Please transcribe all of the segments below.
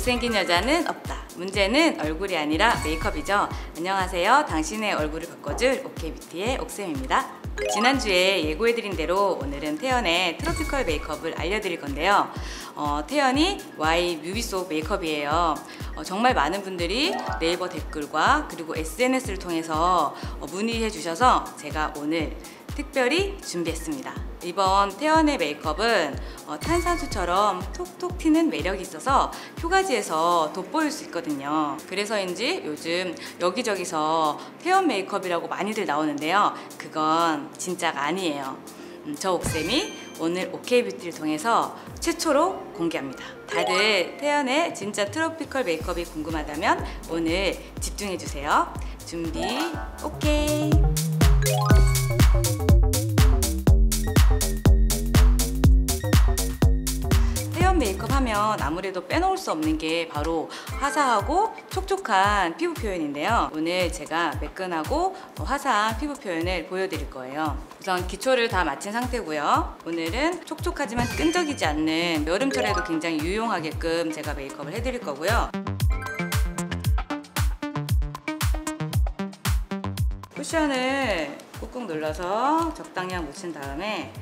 못생긴 여자는 없다. 문제는 얼굴이 아니라 메이크업이죠. 안녕하세요. 당신의 얼굴을 바꿔줄 오케이뷰티의 옥쌤입니다. 지난주에 예고해드린 대로 오늘은 태연의 트로피컬 메이크업을 알려드릴 건데요. 태연이 Y 뮤비 속 메이크업이에요. 정말 많은 분들이 네이버 댓글과 그리고 SNS를 통해서 문의해 주셔서 제가 오늘 특별히 준비했습니다. 이번 태연의 메이크업은 탄산수처럼 톡톡 튀는 매력이 있어서 휴가지에서 돋보일 수 있거든요. 그래서인지 요즘 여기저기서 태연 메이크업이라고 많이들 나오는데요. 그건 진짜가 아니에요. 저 옥쌤이 오늘 오케이뷰티를 통해서 최초로 공개합니다. 다들 태연의 진짜 트로피컬 메이크업이 궁금하다면 오늘 집중해주세요. 준비 오케이! 메이크업 하면 아무래도 빼놓을 수 없는 게 바로 화사하고 촉촉한 피부 표현인데요. 오늘 제가 매끈하고 화사한 피부 표현을 보여드릴 거예요. 우선 기초를 다 마친 상태고요. 오늘은 촉촉하지만 끈적이지 않는 여름철에도 굉장히 유용하게끔 제가 메이크업을 해드릴 거고요. 쿠션을 꾹꾹 눌러서 적당량 묻힌 다음에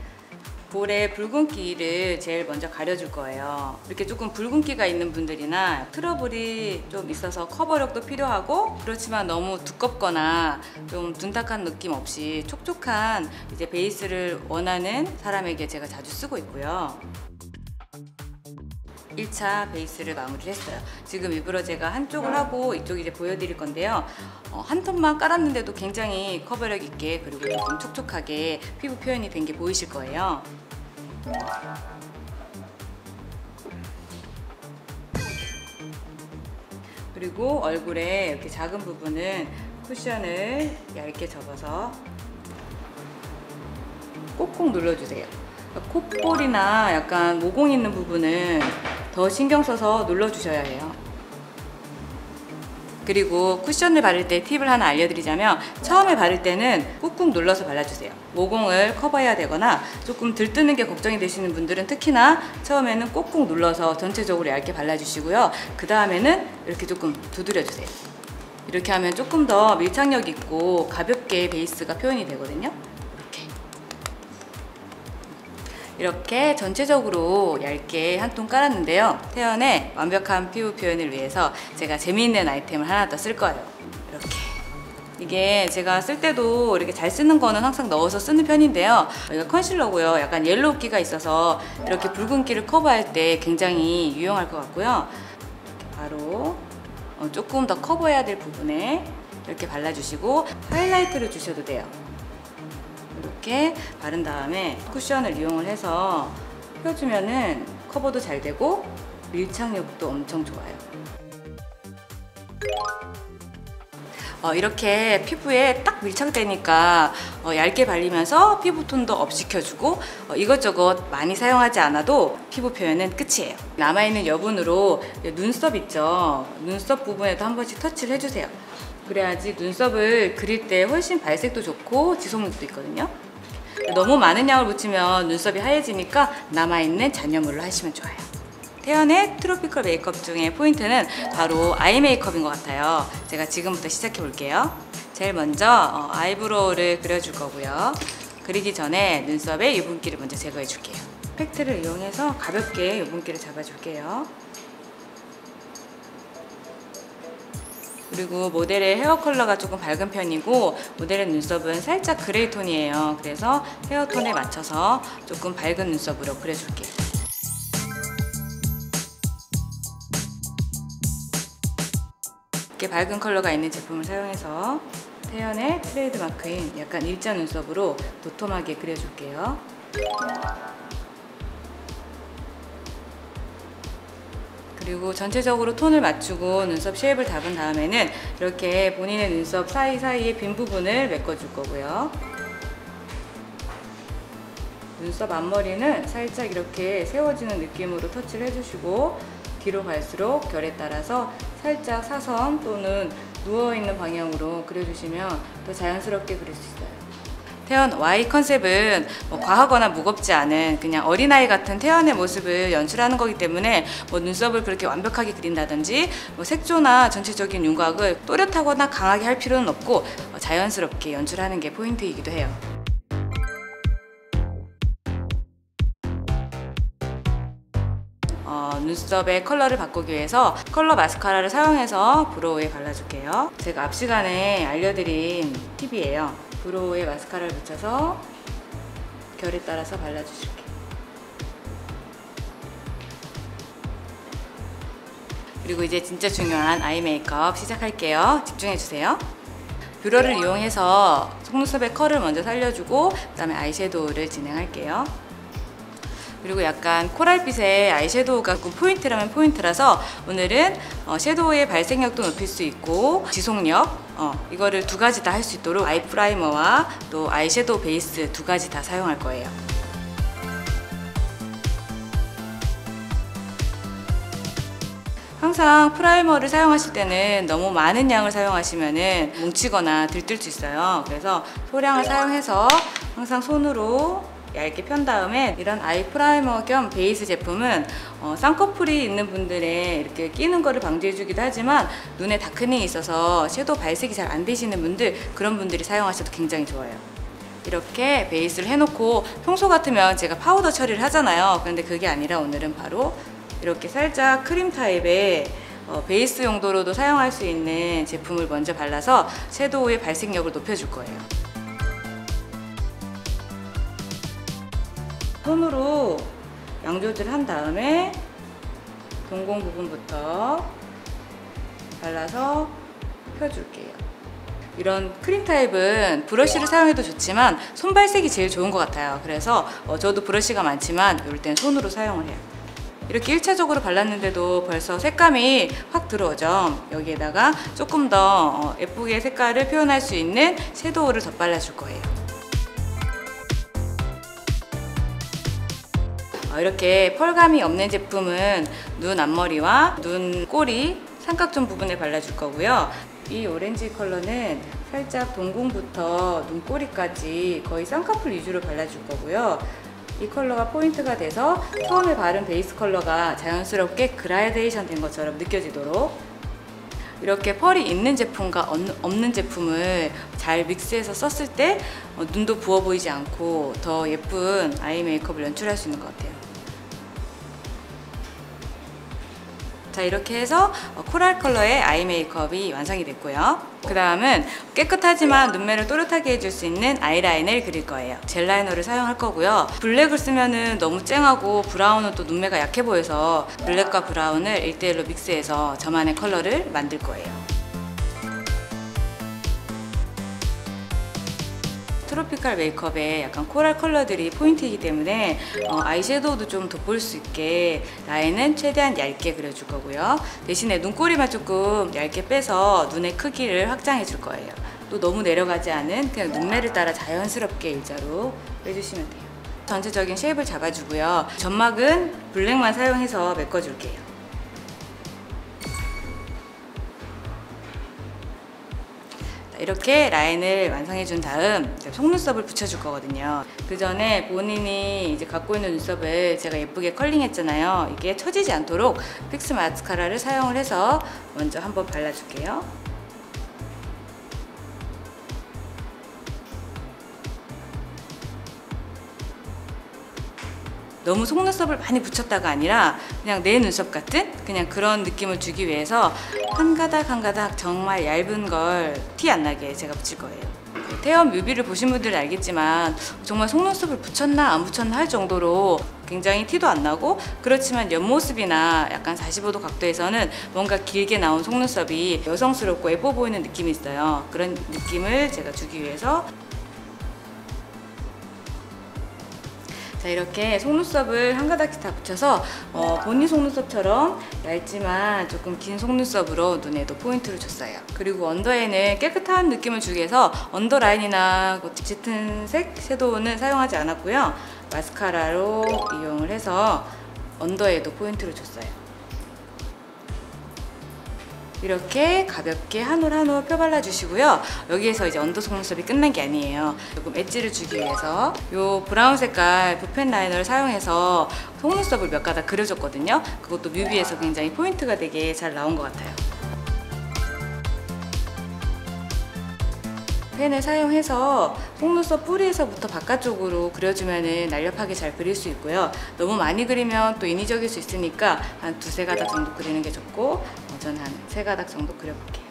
볼에 붉은기를 제일 먼저 가려줄 거예요. 이렇게 조금 붉은기가 있는 분들이나 트러블이 좀 있어서 커버력도 필요하고 그렇지만 너무 두껍거나 좀 둔탁한 느낌 없이 촉촉한 이제 베이스를 원하는 사람에게 제가 자주 쓰고 있고요. 1차 베이스를 마무리를 했어요. 지금 일부러 제가 한쪽을 하고 이쪽 이제 보여드릴 건데요. 한 톤만 깔았는데도 굉장히 커버력 있게 그리고 조금 촉촉하게 피부 표현이 된 게 보이실 거예요. 그리고 얼굴에 이렇게 작은 부분은 쿠션을 얇게 접어서 꼭꼭 눌러주세요. 콧볼이나 약간 모공 있는 부분은 더 신경 써서 눌러주셔야 해요. 그리고 쿠션을 바를 때 팁을 하나 알려드리자면 처음에 바를 때는 꾹꾹 눌러서 발라주세요. 모공을 커버해야 되거나 조금 들뜨는 게 걱정이 되시는 분들은 특히나 처음에는 꾹꾹 눌러서 전체적으로 얇게 발라주시고요. 그 다음에는 이렇게 조금 두드려주세요. 이렇게 하면 조금 더 밀착력 있고 가볍게 베이스가 표현이 되거든요. 이렇게 전체적으로 얇게 한 톤 깔았는데요. 태연의 완벽한 피부 표현을 위해서 제가 재미있는 아이템을 하나 더 쓸 거예요. 이렇게. 이게 제가 쓸 때도 이렇게 잘 쓰는 거는 항상 넣어서 쓰는 편인데요. 이거 컨실러고요. 약간 옐로우기가 있어서 이렇게 붉은기를 커버할 때 굉장히 유용할 것 같고요. 이렇게 바로 조금 더 커버해야 될 부분에 이렇게 발라주시고 하이라이트를 주셔도 돼요. 이렇게 바른 다음에 쿠션을 이용을 해서 펴주면은 커버도 잘 되고 밀착력도 엄청 좋아요. 이렇게 피부에 딱 밀착되니까 얇게 발리면서 피부톤도 업 시켜주고 이것저것 많이 사용하지 않아도 피부 표현은 끝이에요. 남아있는 여분으로 눈썹 있죠? 눈썹 부분에도 한 번씩 터치를 해주세요. 그래야지 눈썹을 그릴 때 훨씬 발색도 좋고 지속력도 있거든요. 너무 많은 양을 묻히면 눈썹이 하얘지니까 남아있는 잔여물로 하시면 좋아요. 태연의 트로피컬 메이크업 중에 포인트는 바로 아이 메이크업인 것 같아요. 제가 지금부터 시작해 볼게요. 제일 먼저 아이브로우를 그려줄 거고요. 그리기 전에 눈썹에 유분기를 먼저 제거해 줄게요. 팩트를 이용해서 가볍게 유분기를 잡아줄게요. 그리고 모델의 헤어 컬러가 조금 밝은 편이고 모델의 눈썹은 살짝 그레이 톤이에요. 그래서 헤어 톤에 맞춰서 조금 밝은 눈썹으로 그려줄게요. 이렇게 밝은 컬러가 있는 제품을 사용해서 태연의 트레이드 마크인 약간 일자 눈썹으로 도톰하게 그려줄게요. 그리고 전체적으로 톤을 맞추고 눈썹 쉐입을 잡은 다음에는 이렇게 본인의 눈썹 사이사이에 빈 부분을 메꿔줄 거고요. 눈썹 앞머리는 살짝 이렇게 세워지는 느낌으로 터치를 해주시고 뒤로 갈수록 결에 따라서 살짝 사선 또는 누워있는 방향으로 그려주시면 더 자연스럽게 그릴 수 있어요. 태연 Y 컨셉은 과하거나 무겁지 않은 그냥 어린아이 같은 태연의 모습을 연출하는 거기 때문에 눈썹을 그렇게 완벽하게 그린다든지 색조나 전체적인 윤곽을 또렷하거나 강하게 할 필요는 없고 자연스럽게 연출하는 게 포인트이기도 해요. 눈썹의 컬러를 바꾸기 위해서 컬러 마스카라를 사용해서 브로우에 발라줄게요. 제가 앞 시간에 알려드린 팁이에요. 브로우에 마스카라를 묻혀서 결에 따라서 발라주실게요. 그리고 이제 진짜 중요한 아이 메이크업 시작할게요. 집중해주세요. 뷰러를 이용해서 속눈썹의 컬을 먼저 살려주고 그 다음에 아이섀도우를 진행할게요. 그리고 약간 코랄빛의 아이섀도우가 포인트라면 포인트라서 오늘은 섀도우의 발색력도 높일 수 있고 지속력 이거를 두 가지 다 할 수 있도록 아이 프라이머와 또 아이섀도우 베이스 두 가지 다 사용할 거예요. 항상 프라이머를 사용하실 때는 너무 많은 양을 사용하시면 뭉치거나 들뜰 수 있어요. 그래서 소량을 사용해서 항상 손으로 얇게 편 다음에 이런 아이 프라이머 겸 베이스 제품은 쌍꺼풀이 있는 분들의 이렇게 끼는 거를 방지해 주기도 하지만 눈에 다크닝이 있어서 섀도우 발색이 잘 안 되시는 분들, 그런 분들이 사용하셔도 굉장히 좋아요. 이렇게 베이스를 해놓고 평소 같으면 제가 파우더 처리를 하잖아요. 그런데 그게 아니라 오늘은 바로 이렇게 살짝 크림 타입의 베이스 용도로도 사용할 수 있는 제품을 먼저 발라서 섀도우의 발색력을 높여줄 거예요. 손으로 양 조절한 다음에 동공 부분부터 발라서 펴줄게요. 이런 크림 타입은 브러쉬를 사용해도 좋지만 손발색이 제일 좋은 것 같아요. 그래서 저도 브러쉬가 많지만 이럴 땐 손으로 사용을 해요. 이렇게 1차적으로 발랐는데도 벌써 색감이 확 들어오죠. 여기에다가 조금 더 예쁘게 색깔을 표현할 수 있는 섀도우를 덧발라줄 거예요. 이렇게 펄감이 없는 제품은 눈 앞머리와 눈 꼬리, 삼각존 부분에 발라줄 거고요. 이 오렌지 컬러는 살짝 동공부터 눈꼬리까지 거의 쌍꺼풀 위주로 발라줄 거고요. 이 컬러가 포인트가 돼서 처음에 바른 베이스 컬러가 자연스럽게 그라데이션 된 것처럼 느껴지도록 이렇게 펄이 있는 제품과 없는 제품을 잘 믹스해서 썼을 때 눈도 부어 보이지 않고 더 예쁜 아이 메이크업을 연출할 수 있는 것 같아요. 자, 이렇게 해서 코랄 컬러의 아이 메이크업이 완성이 됐고요. 그 다음은 깨끗하지만 눈매를 또렷하게 해줄 수 있는 아이라인을 그릴 거예요. 젤 라이너를 사용할 거고요. 블랙을 쓰면 너무 쨍하고 브라운은 또 눈매가 약해 보여서 블랙과 브라운을 1대1로 믹스해서 저만의 컬러를 만들 거예요. 트로피칼 메이크업에 약간 코랄 컬러들이 포인트이기 때문에 아이섀도우도 좀 돋보일 수 있게 라인은 최대한 얇게 그려줄 거고요. 대신에 눈꼬리만 조금 얇게 빼서 눈의 크기를 확장해 줄 거예요. 또 너무 내려가지 않은 그냥 눈매를 따라 자연스럽게 일자로 빼주시면 돼요. 전체적인 쉐입을 잡아주고요. 점막은 블랙만 사용해서 메꿔줄게요. 이렇게 라인을 완성해 준 다음 속눈썹을 붙여줄 거거든요. 그 전에 본인이 이제 갖고 있는 눈썹을 제가 예쁘게 컬링 했잖아요. 이게 처지지 않도록 픽스 마스카라를 사용을 해서 먼저 한번 발라줄게요. 너무 속눈썹을 많이 붙였다가 아니라 그냥 내 눈썹 같은 그냥 그런 느낌을 주기 위해서 한 가닥 한 가닥 정말 얇은 걸 티 안 나게 제가 붙일 거예요. 태연 뮤비를 보신 분들은 알겠지만 정말 속눈썹을 붙였나 안 붙였나 할 정도로 굉장히 티도 안 나고, 그렇지만 옆모습이나 약간 45도 각도에서는 뭔가 길게 나온 속눈썹이 여성스럽고 예뻐 보이는 느낌이 있어요. 그런 느낌을 제가 주기 위해서 자, 이렇게 속눈썹을 한 가닥씩 다 붙여서 본인 속눈썹처럼 얇지만 조금 긴 속눈썹으로 눈에도 포인트를 줬어요. 그리고 언더에는 깨끗한 느낌을 주기 위해서 언더라인이나 짙은 색 섀도우는 사용하지 않았고요. 마스카라로 이용을 해서 언더에도 포인트를 줬어요. 이렇게 가볍게 한 올 한 올 펴발라 주시고요. 여기에서 이제 언더 속눈썹이 끝난 게 아니에요. 조금 엣지를 주기 위해서 이 브라운 색깔 붓펜 라이너를 사용해서 속눈썹을 몇 가닥 그려줬거든요. 그것도 뮤비에서 굉장히 포인트가 되게 잘 나온 것 같아요. 펜을 사용해서 속눈썹 뿌리에서부터 바깥쪽으로 그려주면 날렵하게 잘 그릴 수 있고요. 너무 많이 그리면 또 인위적일 수 있으니까 한 두세 가닥 정도 그리는 게 좋고, 저는 한 세 가닥 정도 그려볼게요.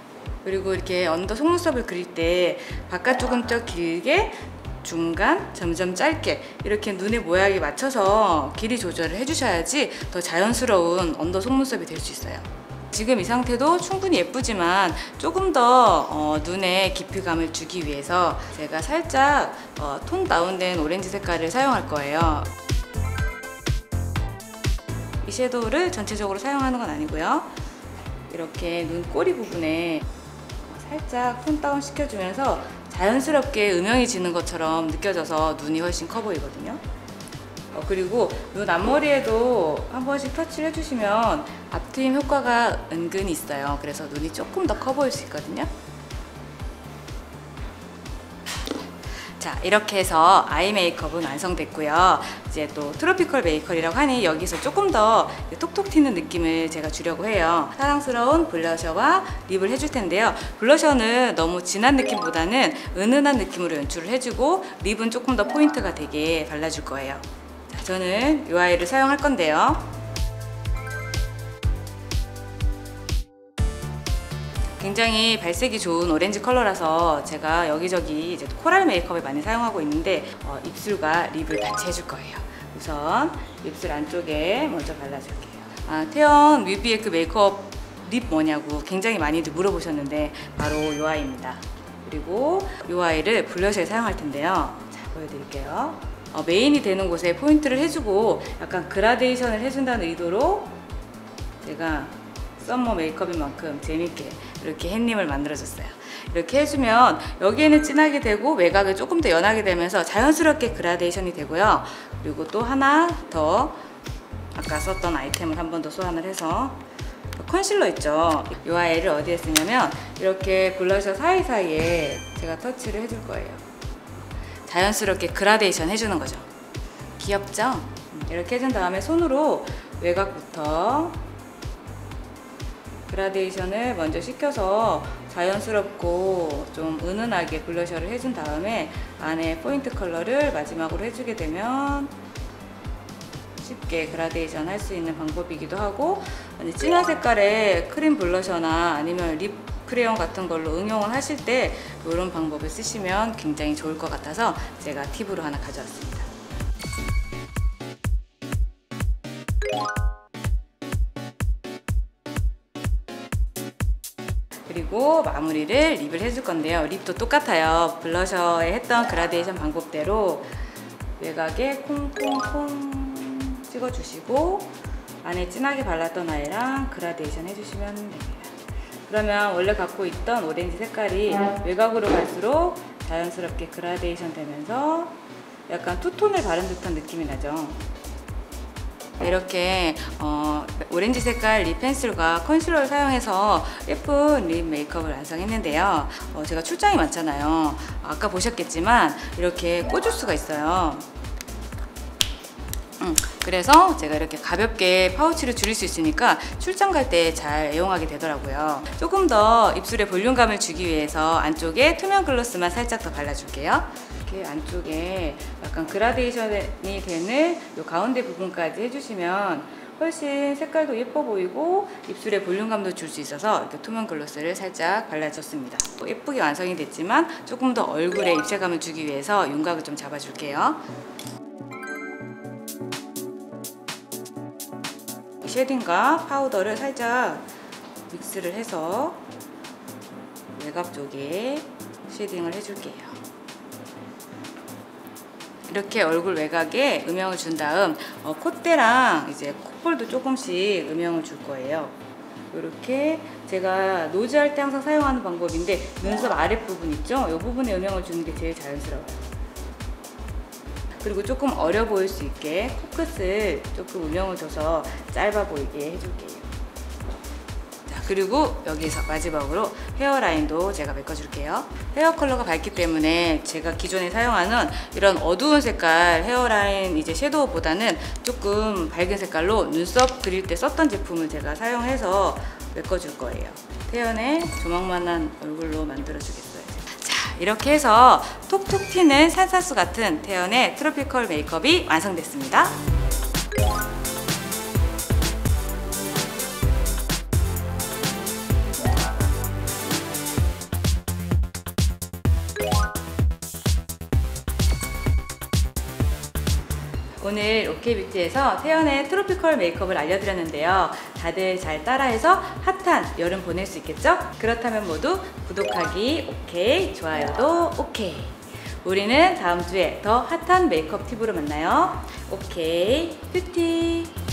그리고 이렇게 언더 속눈썹을 그릴 때 바깥쪽은 좀 길게, 중간, 점점 짧게 이렇게 눈의 모양에 맞춰서 길이 조절을 해주셔야지 더 자연스러운 언더 속눈썹이 될 수 있어요. 지금 이 상태도 충분히 예쁘지만 조금 더 눈에 깊이감을 주기 위해서 제가 살짝 톤 다운된 오렌지 색깔을 사용할 거예요. 이 섀도우를 전체적으로 사용하는 건 아니고요. 이렇게 눈 꼬리 부분에 살짝 톤 다운 시켜주면서 자연스럽게 음영이 지는 것처럼 느껴져서 눈이 훨씬 커 보이거든요. 그리고 눈 앞머리에도 한 번씩 터치를 해주시면 앞트임 효과가 은근히 있어요. 그래서 눈이 조금 더 커 보일 수 있거든요. 자, 이렇게 해서 아이 메이크업은 완성됐고요. 이제 또 트로피컬 메이크업이라고 하니 여기서 조금 더 톡톡 튀는 느낌을 제가 주려고 해요. 사랑스러운 블러셔와 립을 해줄 텐데요. 블러셔는 너무 진한 느낌보다는 은은한 느낌으로 연출을 해주고, 립은 조금 더 포인트가 되게 발라줄 거예요. 자, 저는 이 아이를 사용할 건데요. 굉장히 발색이 좋은 오렌지 컬러라서 제가 여기저기 이제 코랄 메이크업에 많이 사용하고 있는데 입술과 립을 같이 해줄 거예요. 우선 입술 안쪽에 먼저 발라줄게요. 태연 뮤비의 그 메이크업 립 뭐냐고 굉장히 많이들 물어보셨는데 바로 이 아이입니다. 그리고 이 아이를 블러셔에 사용할 텐데요. 자, 보여드릴게요. 메인이 되는 곳에 포인트를 해주고 약간 그라데이션을 해준다는 의도로 제가 썸머 메이크업인 만큼 재밌게 이렇게 햇님을 만들어줬어요. 이렇게 해주면 여기에는 진하게 되고 외곽을 조금 더 연하게 되면서 자연스럽게 그라데이션이 되고요. 그리고 또 하나 더 아까 썼던 아이템을 한 번 더 소환을 해서 컨실러 있죠? 이 아이를 어디에 쓰냐면 이렇게 블러셔 사이사이에 제가 터치를 해줄 거예요. 자연스럽게 그라데이션 해주는 거죠. 귀엽죠? 이렇게 해준 다음에 손으로 외곽부터 그라데이션을 먼저 시켜서 자연스럽고 좀 은은하게 블러셔를 해준 다음에 안에 포인트 컬러를 마지막으로 해주게 되면 쉽게 그라데이션 할 수 있는 방법이기도 하고, 진한 색깔의 크림 블러셔나 아니면 립 크레용 같은 걸로 응용을 하실 때 이런 방법을 쓰시면 굉장히 좋을 것 같아서 제가 팁으로 하나 가져왔습니다. 그리고 마무리를 립을 해줄 건데요. 립도 똑같아요. 블러셔에 했던 그라데이션 방법대로 외곽에 콩콩콩 찍어주시고 안에 진하게 발랐던 아이랑 그라데이션 해주시면 됩니다. 그러면 원래 갖고 있던 오렌지 색깔이 외곽으로 갈수록 자연스럽게 그라데이션 되면서 약간 투톤을 바른 듯한 느낌이 나죠. 이렇게 오렌지 색깔 립 펜슬과 컨실러를 사용해서 예쁜 립 메이크업을 완성했는데요. 제가 출장이 많잖아요. 아까 보셨겠지만 이렇게 꽂을 수가 있어요. 그래서 제가 이렇게 가볍게 파우치를 줄일 수 있으니까 출장 갈 때 잘 애용하게 되더라고요. 조금 더 입술에 볼륨감을 주기 위해서 안쪽에 투명 글로스만 살짝 더 발라줄게요. 이렇게 안쪽에 약간 그라데이션이 되는 이 가운데 부분까지 해주시면 훨씬 색깔도 예뻐 보이고 입술에 볼륨감도 줄 수 있어서 이렇게 투명 글로스를 살짝 발라줬습니다. 예쁘게 완성이 됐지만 조금 더 얼굴에 입체감을 주기 위해서 윤곽을 좀 잡아줄게요. 쉐딩과 파우더를 살짝 믹스를 해서 외곽 쪽에 쉐딩을 해줄게요. 이렇게 얼굴 외곽에 음영을 준 다음 콧대랑 이제 콧볼도 조금씩 음영을 줄 거예요. 이렇게 제가 노즈할 때 항상 사용하는 방법인데 눈썹 아랫부분 있죠? 이 부분에 음영을 주는 게 제일 자연스러워요. 그리고 조금 어려 보일 수 있게 코끝을 조금 음영을 줘서 짧아 보이게 해줄게요. 자, 그리고 여기서 마지막으로 헤어라인도 제가 메꿔줄게요. 헤어 컬러가 밝기 때문에 제가 기존에 사용하는 이런 어두운 색깔 헤어라인 이제 섀도우보다는 조금 밝은 색깔로 눈썹 그릴 때 썼던 제품을 제가 사용해서 메꿔줄 거예요. 태연의 조망만한 얼굴로 만들어주겠어요. 자, 이렇게 해서 톡톡 튀는 산사수 같은 태연의 트로피컬 메이크업이 완성됐습니다. 오늘 오케이뷰티에서 태연의 트로피컬 메이크업을 알려드렸는데요. 다들 잘 따라해서 핫한 여름 보낼 수 있겠죠? 그렇다면 모두 구독하기 오케이, 좋아요도 오케이. 우리는 다음 주에 더 핫한 메이크업 팁으로 만나요. 오케이 뷰티.